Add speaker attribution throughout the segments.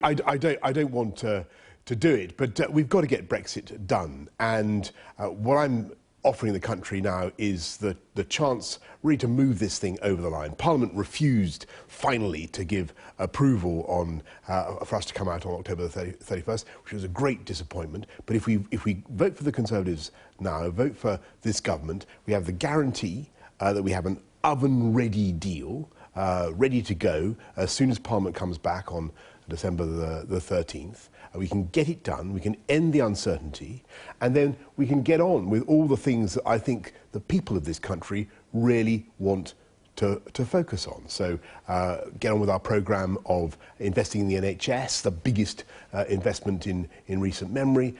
Speaker 1: I don't want to do it, but we've got to get Brexit done. And what I'm offering the country now is the chance really to move this thing over the line. Parliament refused finally to give approval on for us to come out on October the 31st, which was a great disappointment. But if we vote for the Conservatives now, vote for this government, we have the guarantee that we have an oven-ready deal, ready to go as soon as Parliament comes back on December the 13th. We can get it done, we can end the uncertainty, and then we can get on with all the things that I think the people of this country really want to focus on. So get on with our programme of investing in the NHS, the biggest investment in recent memory,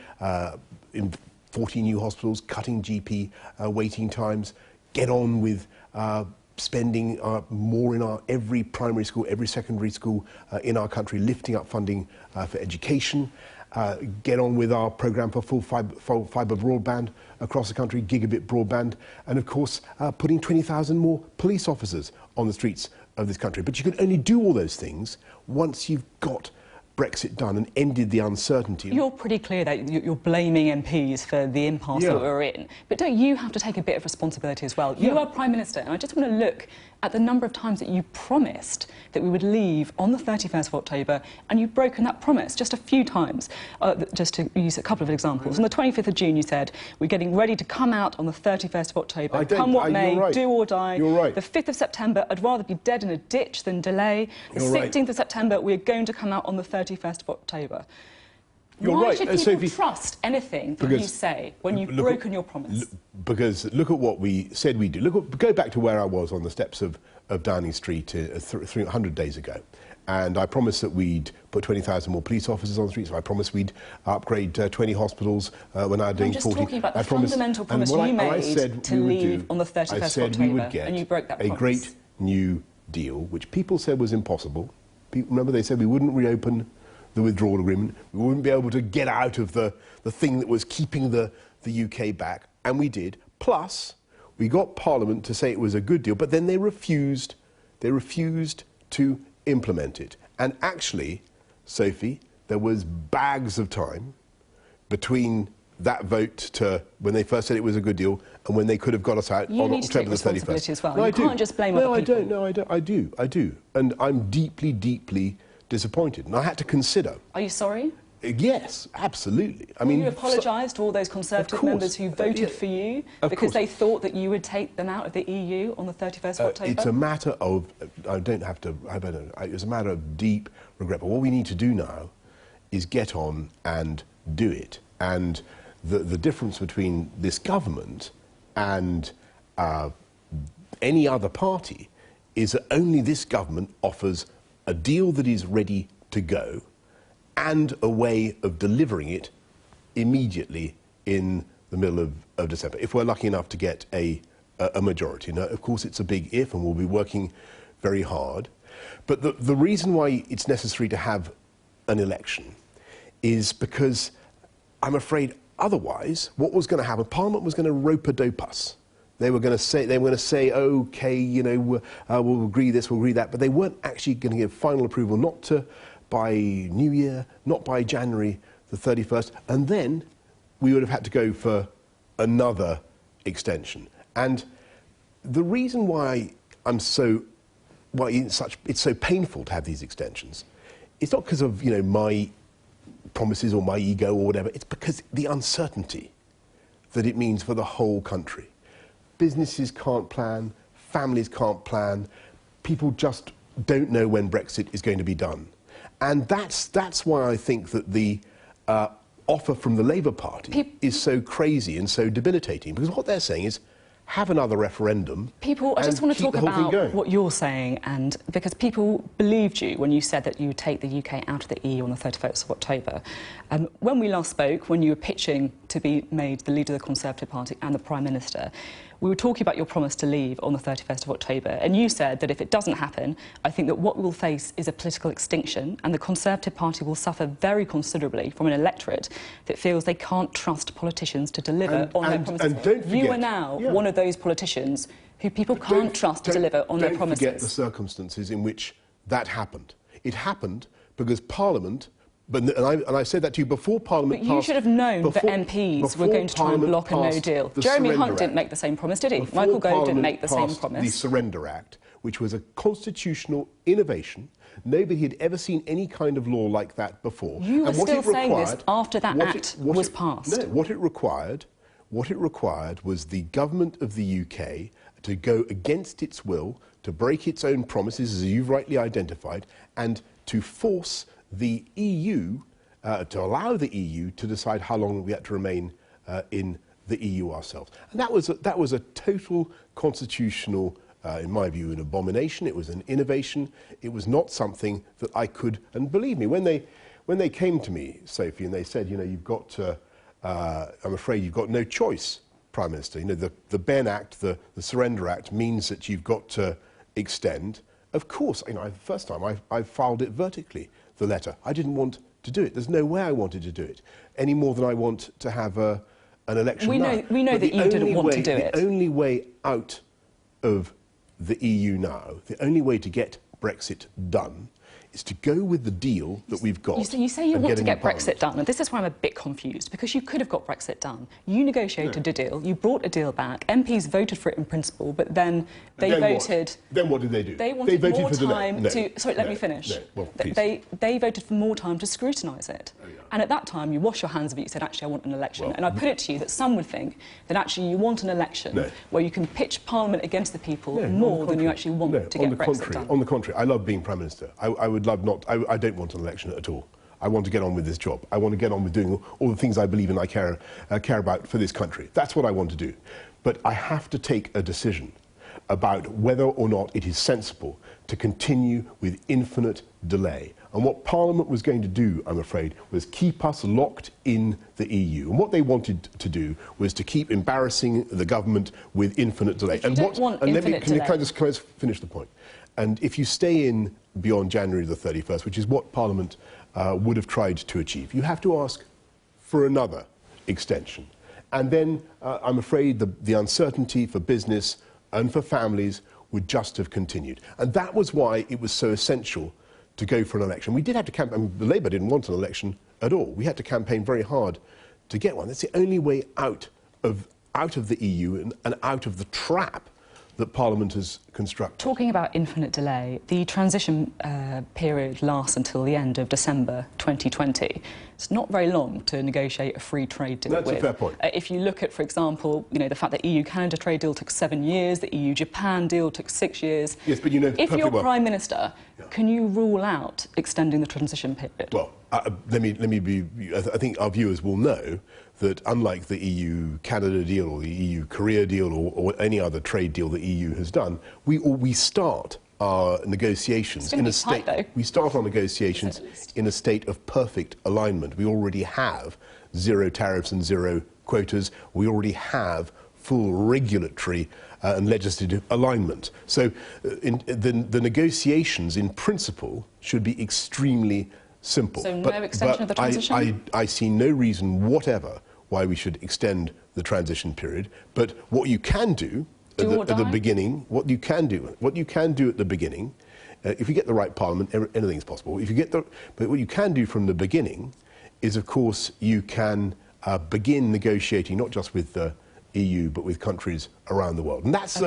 Speaker 1: in 40 new hospitals, cutting GP waiting times, get on with spending more in every primary school, every secondary school in our country, lifting up funding for education, get on with our programme for full fibre broadband across the country, gigabit broadband, and of course putting 20,000 more police officers on the streets of this country. But you can only do all those things once you've got Brexit done and ended the uncertainty.
Speaker 2: You're pretty clear that you're blaming MPs for the impasse that we're in, but don't you have to take a bit of responsibility as well? You are Prime Minister, and I just want to look at the number of times that you promised that we would leave on the 31st of October, and you've broken that promise just a few times. Just to use a couple of examples. On the 25th of June, you said, we're getting ready to come out on the 31st of October. Come what may, do or die.
Speaker 1: You're right.
Speaker 2: The 5th of September, I'd rather be dead in a ditch than delay. The 16th of September, we're going to come out on the 31st of October. Why should people Sophie, trust anything that you say when you've broken your promise?
Speaker 1: Because look at what we said we'd do. Go back to where I was on the steps of Downing Street 300 days ago. And I promised that we'd put 20,000 more police officers on the streets. I promised we'd upgrade 20 hospitals. We're now doing 40.
Speaker 2: I'm just talking about the fundamental promise you made to leave on the 31st of October, and you broke that promise.
Speaker 1: A great new deal, which people said was impossible. Remember, they said we wouldn't reopen the withdrawal agreement. We wouldn't be able to get out of the thing that was keeping the UK back, and we did. Plus, we got Parliament to say it was a good deal, but then they refused to implement it. And actually, Sophie, there was bags of time between that vote to when they first said it was a good deal and when they could have got us out on October the 31st.
Speaker 2: As well. No, you can't just blame other people.
Speaker 1: No, I don't. I do. And I'm deeply, deeply disappointed. And I had to consider.
Speaker 2: Are you sorry?
Speaker 1: Yes, absolutely.
Speaker 2: I mean, you apologise to all those Conservative members who voted for you because they thought that you would take them out of the EU on the 31st of October?
Speaker 1: It's a matter of, it's a matter of deep regret. But what we need to do now is get on and do it. And the difference between this government and any other party is that only this government offers a deal that is ready to go and a way of delivering it immediately in the middle of December, if we're lucky enough to get a majority. Now, of course, it's a big if, and we'll be working very hard. But the reason why it's necessary to have an election is because I'm afraid otherwise, what was going to happen, Parliament was going to rope-a-dope us. They were going to say, OK, you know, we'll agree this, we'll agree that, but they weren't actually going to give final approval, not by New Year, not by January the 31st, and then we would have had to go for another extension. And the reason why it's so painful to have these extensions, it's not because of, you know, my promises or my ego or whatever, it's because the uncertainty that it means for the whole country. Businesses can't plan, families can't plan, people just don't know when Brexit is going to be done. And that's why I think that the offer from the Labour Party is so crazy and so debilitating, because what they're saying is, have another referendum.
Speaker 2: I just want to talk about what you're saying, and because people believed you when you said that you would take the UK out of the EU on the 31st of October. When we last spoke, when you were pitching to be made the leader of the Conservative Party and the Prime Minister, we were talking about your promise to leave on the 31st of October, and you said that if it doesn't happen, I think that what we'll face is a political extinction, and the Conservative Party will suffer very considerably from an electorate that feels they can't trust politicians to deliver on their promises.
Speaker 1: And don't forget,
Speaker 2: you are now one of those politicians who people can't trust to deliver on their promises.
Speaker 1: Don't forget the circumstances in which that happened. It happened because Parliament... and I said that to you before Parliament passed...
Speaker 2: But you should have known that MPs were going to try and block a no deal. Jeremy Hunt didn't make the same promise, did he? Michael Gove didn't make the same promise.
Speaker 1: The Surrender Act, which was a constitutional innovation. Nobody had ever seen any kind of law like that before.
Speaker 2: You were still saying this after that act was passed.
Speaker 1: No, what it required was the government of the UK to go against its will, to break its own promises, as you've rightly identified, and to force the EU, to allow the EU to decide how long we had to remain in the EU ourselves. And that was a total constitutional, in my view, an abomination. It was an innovation. It was not something that I could... And believe me, when they came to me, Sophie, and they said, you know, you've got to... I'm afraid you've got no choice, Prime Minister. You know, the Ben Act, the Surrender Act, means that you've got to extend. Of course, you know, first time I filed it vertically, the letter. I didn't want to do it. There's no way I wanted to do it, any more than I want to have an election now.
Speaker 2: We know that you didn't want to do it.
Speaker 1: The only way out of the EU now, the only way to get Brexit done, is to go with the deal that we've got.
Speaker 2: You say you want to get Brexit done, and this is why I'm a bit confused, because you could have got Brexit done. You negotiated a deal, you brought a deal back, MPs voted for it in principle, but then they voted...
Speaker 1: Then what did they do?
Speaker 2: They wanted
Speaker 1: voted
Speaker 2: more
Speaker 1: for
Speaker 2: time to... Sorry, let me finish.
Speaker 1: No. Well, please.
Speaker 2: They voted for more time to scrutinise it.
Speaker 1: Oh, yeah.
Speaker 2: And at that time, you washed your hands of it, you said, actually, I want an election. And I put it to you that some would think that actually you want an election where you can pitch Parliament against the people more than you actually want to get Brexit done.
Speaker 1: On the contrary, I love being Prime Minister. I would love not... I don't want an election at all. I want to get on with this job. I want to get on with doing all the things I believe in, I care about for this country. That's what I want to do. But I have to take a decision about whether or not it is sensible to continue with infinite delay. And what Parliament was going to do, I'm afraid, was keep us locked in the EU. And what they wanted to do was to keep embarrassing the government with infinite delay.
Speaker 2: Can
Speaker 1: I just finish the point? And if you stay in beyond January the 31st, which is what Parliament would have tried to achieve, you have to ask for another extension. And then I'm afraid the uncertainty for business and for families would just have continued. And that was why it was so essential to go for an election. We did have to campaign. I mean, the Labour didn't want an election at all. We had to campaign very hard to get one. That's the only way out of the EU and out of the trap that Parliament has constructed.
Speaker 2: Talking about infinite delay, the transition period lasts until the end of December 2020. It's not very long to negotiate a free trade deal with.
Speaker 1: That's a fair point.
Speaker 2: If you look at, for example, you know, the fact that EU-Canada trade deal took 7 years, the EU-Japan deal took 6 years.
Speaker 1: Yes, but you know
Speaker 2: if you're Prime Minister, can you rule out extending the transition period?
Speaker 1: Well, let me be... I think our viewers will know that unlike the EU-Canada deal or the EU-Korea deal or any other trade deal the EU has done, we start our negotiations in a state... We start our negotiations in a state of perfect alignment. We already have zero tariffs and zero quotas. We already have full regulatory and legislative alignment. So the negotiations, in principle, should be extremely simple.
Speaker 2: So no extension of the transition?
Speaker 1: I see no reason whatever why we should extend the transition period. But what you can do at the beginning, what you can do at the beginning, if you get the right Parliament, anything is possible. But what you can do from the beginning is, of course, you can begin negotiating not just with the EU but with countries around the world, and that's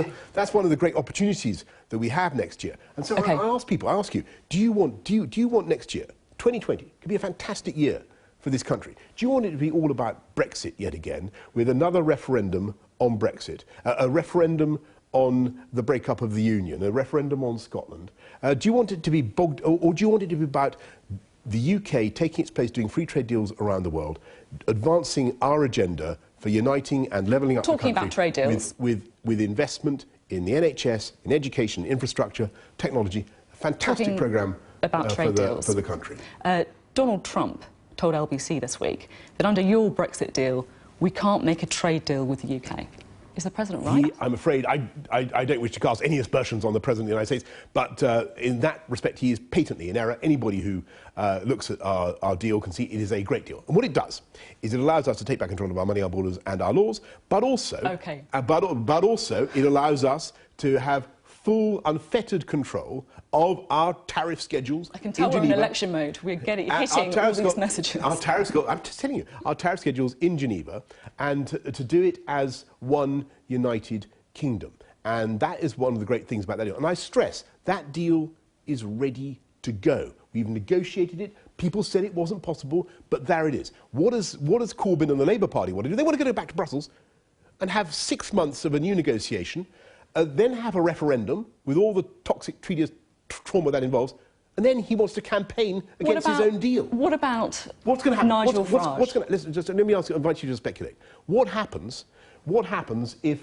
Speaker 1: one of the great opportunities that we have next year. And so I ask you, do you want next year, 2020, could be a fantastic year for this country? Do you want it to be all about Brexit yet again, with another referendum on Brexit, a referendum on the breakup of the Union, a referendum on Scotland? Do you want it to be bogged, or do you want it to be about the UK taking its place, doing free trade deals around the world, advancing our agenda for uniting and levelling up the country
Speaker 2: about trade deals.
Speaker 1: with investment in the NHS, in education, infrastructure, technology, a fantastic programme for the country.
Speaker 2: Donald Trump told LBC this week that under your Brexit deal, we can't make a trade deal with the UK. Is the President right?
Speaker 1: I'm afraid I don't wish to cast any aspersions on the President of the United States, but in that respect, he is patently in error. Anybody who looks at our deal can see it is a great deal. And what it does is it allows us to take back control of our money, our borders and our laws, but also, but also it allows us to have full, unfettered control of our tariff schedules.
Speaker 2: I can tell we're in election mode. We're hitting all these messages.
Speaker 1: I'm just telling you, our tariff schedules in Geneva, and to do it as one united kingdom. And that is one of the great things about that deal. And I stress, that deal is ready to go. We've negotiated it. People said it wasn't possible, but there it is. What does Corbyn and the Labour Party want to do? They want to go back to Brussels and have 6 months of a new negotiation, then have a referendum with all the toxic trauma that involves, and then he wants to campaign against his own deal.
Speaker 2: What about
Speaker 1: what's going to happen?
Speaker 2: Nigel Farage?
Speaker 1: What's going to, listen, just let me invite you to speculate. What happens if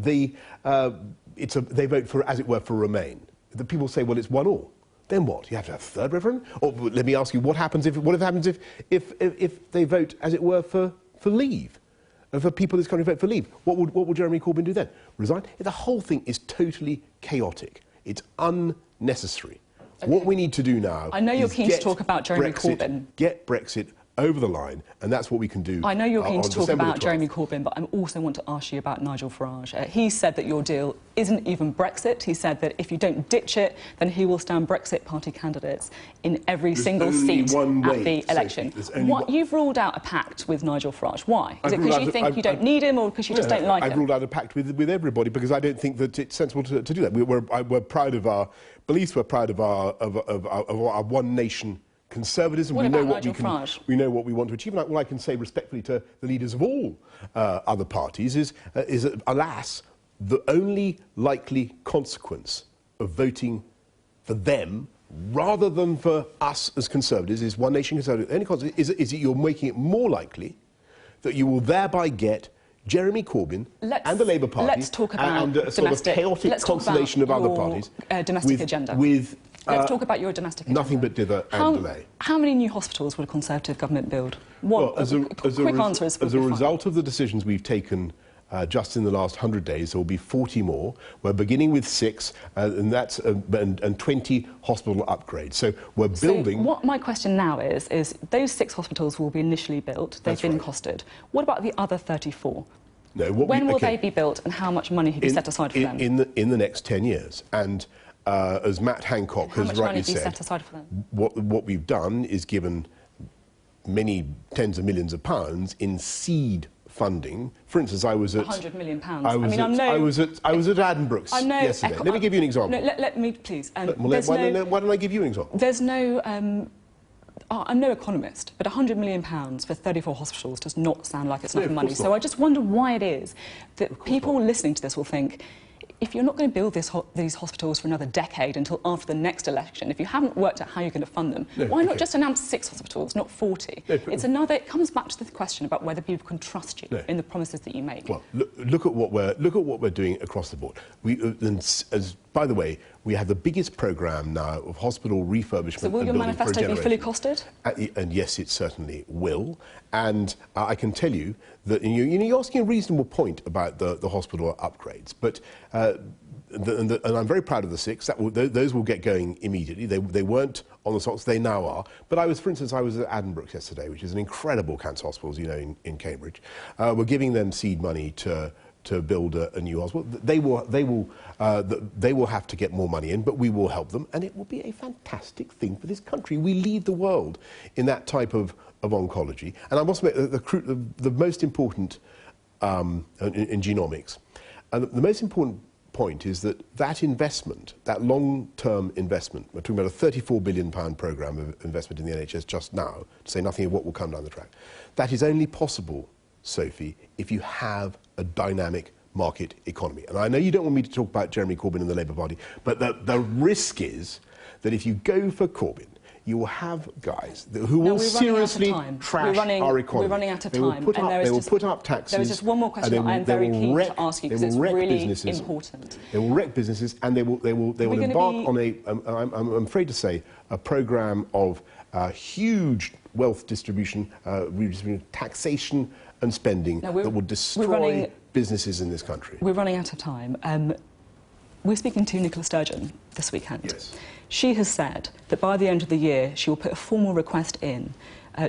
Speaker 1: they vote for, as it were, for Remain? The people say, well, it's 1-1. Then what? You have to have a third referendum? Or let me ask you, what happens if they vote, as it were, for Leave? For people in this country vote for Leave, what would Jeremy Corbyn do then? Resign? The whole thing is totally chaotic. It's unnecessary. Okay. What we need to do now,
Speaker 2: I know you're keen to talk about Jeremy Corbyn.
Speaker 1: Get Brexit over the line, and that's what we can do.
Speaker 2: I know you're keen to talk about Jeremy Corbyn, but I also want to ask you about Nigel Farage. He said that your deal isn't even Brexit. He said that if you don't ditch it, then he will stand Brexit Party candidates in every single seat at the election. You've ruled out a pact with Nigel Farage. Why? Is it because you think you don't need him, or because you just don't like him?
Speaker 1: I've ruled out a pact with everybody because I don't think that it's sensible to do that. We're proud of our beliefs. We're proud of our one nation conservatism. We know what we want to achieve. And all I can say respectfully to the leaders of all other parties is alas, the only likely consequence of voting for them rather than for us as conservatives is one nation conservative. The only consequence is that you're making it more likely that you will thereby get Jeremy Corbyn and the Labour Party and a sort of chaotic constellation of other parties
Speaker 2: domestic agenda. Let's talk about your domestic agenda.
Speaker 1: Nothing but dither and delay.
Speaker 2: How many new hospitals will a Conservative government build? As a
Speaker 1: result of the decisions we've taken just in the last 100 days, there will be 40 more. We're beginning with 6, and 20 hospital upgrades. So we're building.
Speaker 2: So what my question now is those 6 hospitals will be initially built. They've been costed. What about the other 34?
Speaker 1: No.
Speaker 2: When will they be built, and how much money have you set aside for them?
Speaker 1: In the next 10 years. And as Matt Hancock has rightly said,
Speaker 2: set aside for them?
Speaker 1: What we've done is given many tens of millions of pounds in seed funding. For instance, I was at
Speaker 2: £100 million.
Speaker 1: I was at Addenbrooks yesterday. Let me give you an example.
Speaker 2: No, let me please.
Speaker 1: Why don't I give you an example?
Speaker 2: There's no. I'm no economist, but £100 million for 34 hospitals does not sound like it's enough money. So I just wonder why it is that people listening to this will think, if you're not going to build these hospitals for another decade until after the next election, if you haven't worked out how you're going to fund them, why not just announce 6 hospitals, not 40? It comes back to the question about whether people can trust you in the promises that you make.
Speaker 1: Well, look at what we're doing across the board. By the way, we have the biggest programme now of hospital refurbishment. So
Speaker 2: will your manifesto be fully costed?
Speaker 1: And yes, it certainly will. And I can tell you that you're asking a reasonable point about the hospital upgrades, but and I'm very proud of the 6. Those will get going immediately. They weren't on the stocks, they now are. But for instance, I was at Addenbrooks yesterday, which is an incredible cancer hospital, as you know, in Cambridge. We're giving them seed money to build a new hospital. They will have to get more money in, but we will help them, and it will be a fantastic thing for this country. We lead the world in that type of oncology. And I must admit, the most important in genomics, and the most important point is that investment, that long-term investment, we're talking about a £34 billion programme of investment in the NHS just now, to say nothing of what will come down the track, that is only possible, Sophie, if you have a dynamic market economy. And I know you don't want me to talk about Jeremy Corbyn and the Labour Party, but the risk is that if you go for Corbyn, you will have guys who will seriously trash our economy.
Speaker 2: We're running out of time.
Speaker 1: They will put up taxes.
Speaker 2: There is just one more question that I am very keen to ask you, because it's really important.
Speaker 1: They will wreck businesses, and they will embark on I'm afraid to say, a programme of huge wealth distribution, taxation and spending that will destroy businesses in this country.
Speaker 2: We're running out of time. We're speaking to Nicola Sturgeon this weekend.
Speaker 1: Yes.
Speaker 2: She has said that by the end of the year she will put a formal request in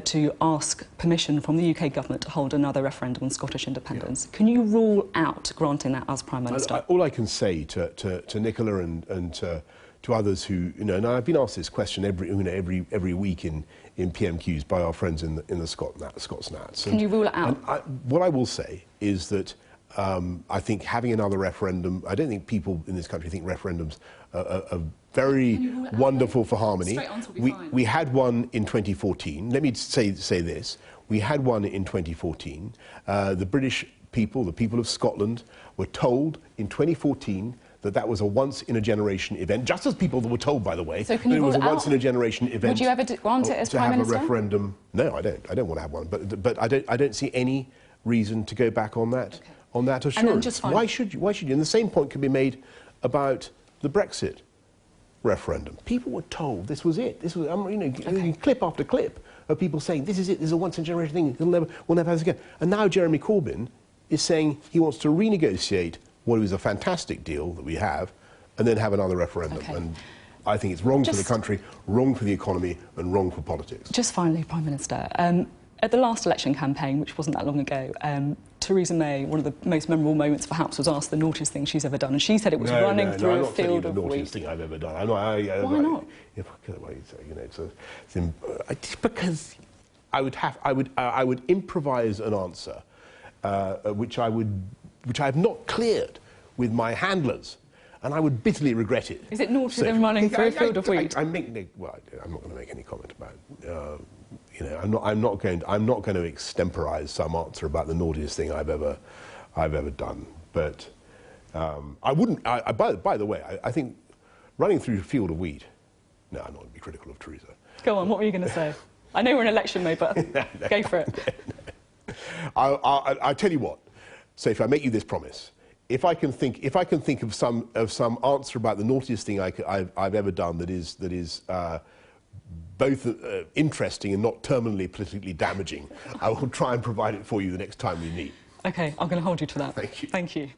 Speaker 2: to ask permission from the UK government to hold another referendum on Scottish independence. Can you rule out granting that as Prime Minister?
Speaker 1: All I can say to Nicola and to others who, you know, and I've been asked this question every week in PMQs by our friends in the Scots Nats.
Speaker 2: Can you rule it out?
Speaker 1: What I will say is that I think having another referendum, I don't think people in this country think referendums are very wonderful for harmony. We had one in 2014. Let me say this. We had one in 2014. The British people, the people of Scotland, were told in 2014 that was a once-in-a-generation event, just as people were told, by the way,
Speaker 2: so
Speaker 1: that it was a once-in-a-generation event.
Speaker 2: Would you ever want it as Prime Minister?
Speaker 1: To have a referendum? No, I don't. I don't want to have one. But I don't see any reason to go back on that. Okay. On that assurance.
Speaker 2: And then just
Speaker 1: why should you? Why should you? And the same point can be made about the Brexit referendum. People were told this was it. This was, you know, clip after clip of people saying this is it. This is a once-in-a-generation thing. We'll never have this again. And now Jeremy Corbyn is saying he wants to renegotiate what was a fantastic deal that we have, and then have another referendum.
Speaker 2: Okay.
Speaker 1: And I think it's wrong for the country, wrong for the economy, and wrong for politics.
Speaker 2: Just finally, Prime Minister, at the last election campaign, which wasn't that long ago, Theresa May, one of the most memorable moments perhaps, was asked the naughtiest thing she's ever done, and she said it was running through a field of wheat.
Speaker 1: No, I'm not telling you the naughtiest thing I've ever done.
Speaker 2: Why not?
Speaker 1: Because I would improvise an answer, which I have not cleared with my handlers, and I would bitterly regret it.
Speaker 2: Is it naughtier than running through a field of wheat?
Speaker 1: I'm not going to make any comment about it. You know, I'm not going to extemporize some answer about the naughtiest thing I've ever done. But I wouldn't. By the way, I think running through a field of wheat. No, I'm not going to be critical of Theresa.
Speaker 2: Go on. What were you going to say? I know we're in election mode, but go for it.
Speaker 1: I'll tell you what. So if I make you this promise, if I can think of some answer about the naughtiest thing I've ever done that is both interesting and not terminally politically damaging, I will try and provide it for you the next time we meet.
Speaker 2: Okay, I'm going to hold you to that.
Speaker 1: Thank you.
Speaker 2: Thank you.